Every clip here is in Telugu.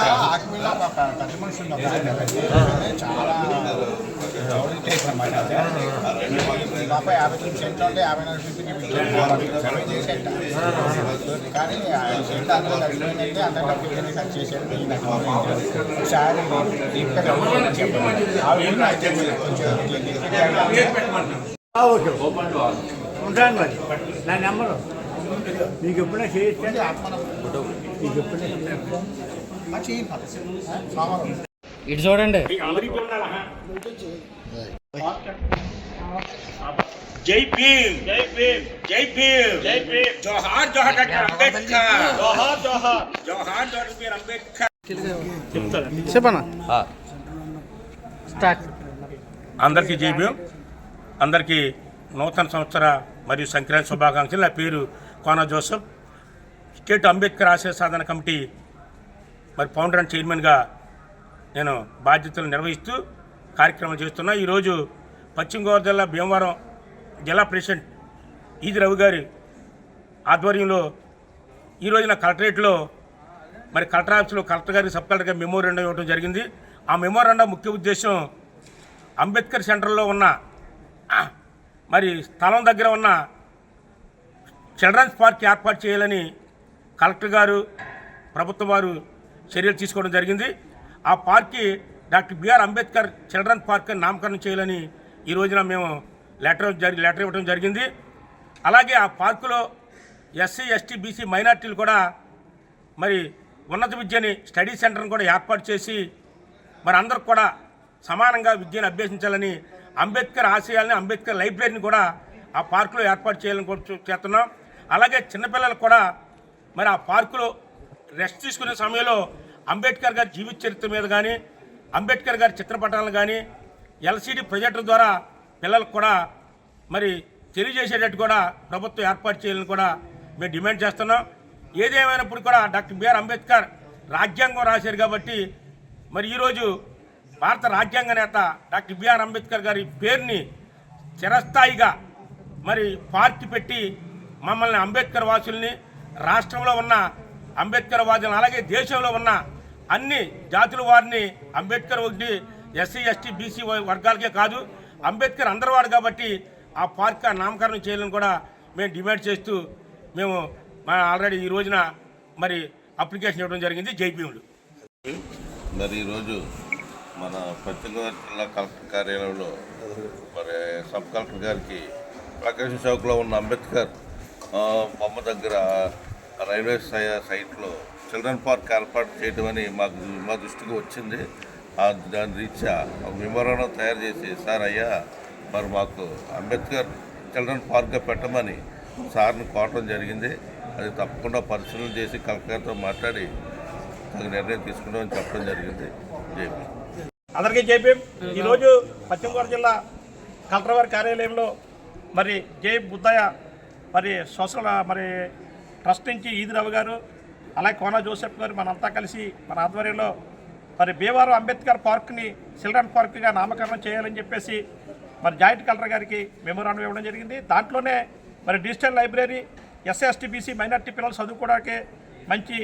పెద్ద మనిషి చాలా అన్నమాట. పాప 50 సెంట్లు ఉంటే 54 సర్వే చేసేట కానీ సెంట్ అందరూ కలిసిపోయిందంటే అందరిలో పిల్లల్ని సర్చ్ చేసేది ఒకసారి ఉంటాను మరి నా నెంబరు మీకు ఎప్పుడైనా చేయించండి. మీకు ఎప్పుడైనా ఇటు చూడండి. జై భీమ్, జై భీమ్, జై భీమ్, జై భీమ్. జోహార్ జోహార్ డాక్టర్ అంబేద్కర్, జోహార్ జోహార్ జోహార్ డాక్టర్ అంబేద్కర్. చెప్పనా స్టార్ట్. అందరికీ జై భీమ్, అందరికీ నూతన సంవత్సర మరియు సంక్రాంతి శుభాకాంక్షలు. నా పేరు కోన జోసెఫ్. స్టేట్ అంబేద్కర్ ఆశయ సాధన కమిటీ మరి ఫౌండర్ అండ్ చైర్మన్గా నేను బాధ్యతలు నిర్వహిస్తూ కార్యక్రమాలు చేస్తున్నా. ఈరోజు పశ్చిమ గోదావరి జిల్లా భీమవరం జిల్లా ప్రెసిడెంట్ ఈది రవి గారి ఆధ్వర్యంలో ఈరోజున కలెక్టరేట్లో మరి కలెక్టర్ ఆఫీస్లో కలెక్టర్ గారికి సబ్ కలెక్టర్ గారికి మెమోరాండం ఇవ్వడం జరిగింది. ఆ మెమోరాండం ముఖ్య ఉద్దేశం అంబేద్కర్ సెంటర్లో ఉన్న మరి స్థలం దగ్గర ఉన్న చిల్డ్రన్స్ పార్క్ ఏర్పాటు చేయాలని కలెక్టర్ గారు ప్రభుత్వం వారు చర్యలు తీసుకోవడం జరిగింది. ఆ పార్క్కి doctor BR Ambedkar children park అని నామకరణం చేయాలని ఈ రోజున మేము లెటర్ ఇవ్వడం జరిగింది. అలాగే ఆ పార్కులో ఎస్సీ ఎస్టీ బీసీ మైనార్టీలు కూడా మరి ఉన్నత విద్యని స్టడీ సెంటర్ని కూడా ఏర్పాటు చేసి మరి అందరికి కూడా సమానంగా విద్యను అభ్యసించాలని అంబేద్కర్ ఆశయాలని అంబేద్కర్ లైబ్రరీని కూడా ఆ పార్కులో ఏర్పాటు చేయాలని చేస్తున్నాం. అలాగే చిన్నపిల్లలకు కూడా మరి ఆ పార్కులో రెస్ట్ తీసుకునే సమయంలో అంబేద్కర్ గారి జీవిత చరిత్ర మీద కానీ అంబేద్కర్ గారి చిత్రపటాలను కానీ ఎల్సీడీ ప్రొజెక్టర్ ద్వారా పిల్లలకు కూడా మరి తెలియజేసేటట్టు కూడా ప్రభుత్వం ఏర్పాటు చేయాలని కూడా మేము డిమాండ్ చేస్తున్నాం. ఏదేమైనప్పుడు కూడా డాక్టర్ బిఆర్ అంబేద్కర్ రాజ్యాంగం రాశారు కాబట్టి మరి ఈరోజు భారత రాజ్యాంగ నేత డాక్టర్ బిఆర్ అంబేద్కర్ గారి పేరుని చిరస్థాయిగా మరి పార్టీ పెట్టి మమ్మల్ని అంబేద్కర్ వాసుల్ని రాష్ట్రంలో ఉన్న అంబేద్కర్ వాదులను అలాగే దేశంలో ఉన్న అన్ని జాతుల వారిని అంబేద్కర్ ఒకటి ఎస్సీ ఎస్టీ బీసీ వర్గాలకే కాదు అంబేద్కర్ అందరి వాడు కాబట్టి ఆ పార్క్ నామకరణం చేయాలని కూడా మేము డిమాండ్ చేస్తూ మేము ఆల్రెడీ ఈ రోజున మరి అప్లికేషన్ ఇవ్వడం జరిగింది. జై భీములు. మరి ఈరోజు మన పశ్చిమ గోదావరి జిల్లా కలెక్టర్ కార్యాలయంలో మరి సబ్ కలెక్టర్ గారికి ప్రకాశం చౌక్లో ఉన్న అంబేద్కర్ బొమ్మ దగ్గర రైల్వే సైట్లో చిల్డ్రన్ పార్క్ ఏర్పాటు చేయడం అని మా దృష్టికి వచ్చింది. దాని రీత్యా ఒక మెమోరాండం తయారు చేసి సార్ అయ్యా మరి మాకు అంబేద్కర్ చిల్డ్రన్ పార్క్గా పెట్టమని సార్ని కోరడం జరిగింది. అది తప్పకుండా పరిశీలన చేసి కలెక్టర్ గారితో మాట్లాడి తగు నిర్ణయం తీసుకుంటామని చెప్పడం జరిగింది. జై భీమ్. అందరికీ జై భీమ్. ఈరోజు పశ్చిమ గోదావరి జిల్లా కలెక్టర్ వారి కార్యాలయంలో మరి జై బుద్ధయ్య మరి సోషల్ మరి ట్రస్ట్ నుంచి ఈది రవి గారు అలాగే కోన జోసెఫ్ గారు మనంతా కలిసి మన ఆధ్వర్యంలో మరి భీమవరం అంబేద్కర్ పార్క్ని చిల్డ్రన్ పార్క్గా నామకరణం చేయాలని చెప్పేసి మరి జాయింట్ కలెక్టర్ గారికి మెమోరాండం ఇవ్వడం జరిగింది. దాంట్లోనే మరి digital library SC ST BC minority పిల్లలు చదువుకోవడానికి మంచి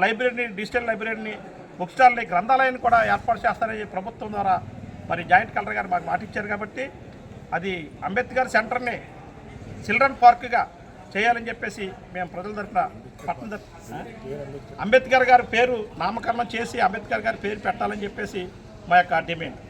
లైబ్రరీని డిజిటల్ లైబ్రరీని బుక్ స్టాల్ని గ్రంథాలయాన్ని కూడా ఏర్పాటు చేస్తారని ప్రభుత్వం ద్వారా మరి జాయింట్ కలెక్టర్ గారు మాకు మాట ఇచ్చారు కాబట్టి అది అంబేద్కర్ సెంటర్ని చిల్డ్రన్ పార్క్గా చేయాలని చెప్పేసి మేము ప్రజల తరఫున పట్టణ అంబేద్కర్ గారి పేరు నామకరణం చేసి అంబేద్కర్ గారి పేరు పెట్టాలని చెప్పేసి మా యొక్క డిమాండ్.